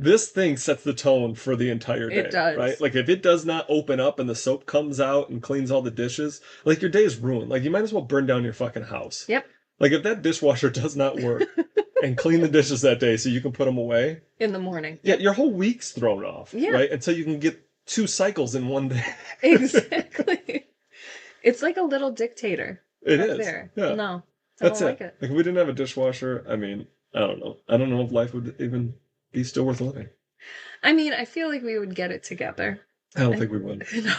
this thing sets the tone for the entire day. It does. Right? Like, if it does not open up and the soap comes out and cleans all the dishes, like, your day is ruined. Like, you might as well burn down your fucking house. Yep. Like, if that dishwasher does not work and clean the dishes that day so you can put them away. In the morning. Yeah, your whole week's thrown off. Yeah. Right? Until you can get 2 cycles in one day. Exactly. It's like a little dictator. It up is. there. Yeah. No. That's don't it. like it. Like, if we didn't have a dishwasher, I mean, I don't know. I don't know if life would even be still worth living. I mean, I feel like we would get it together. I don't think we would. No.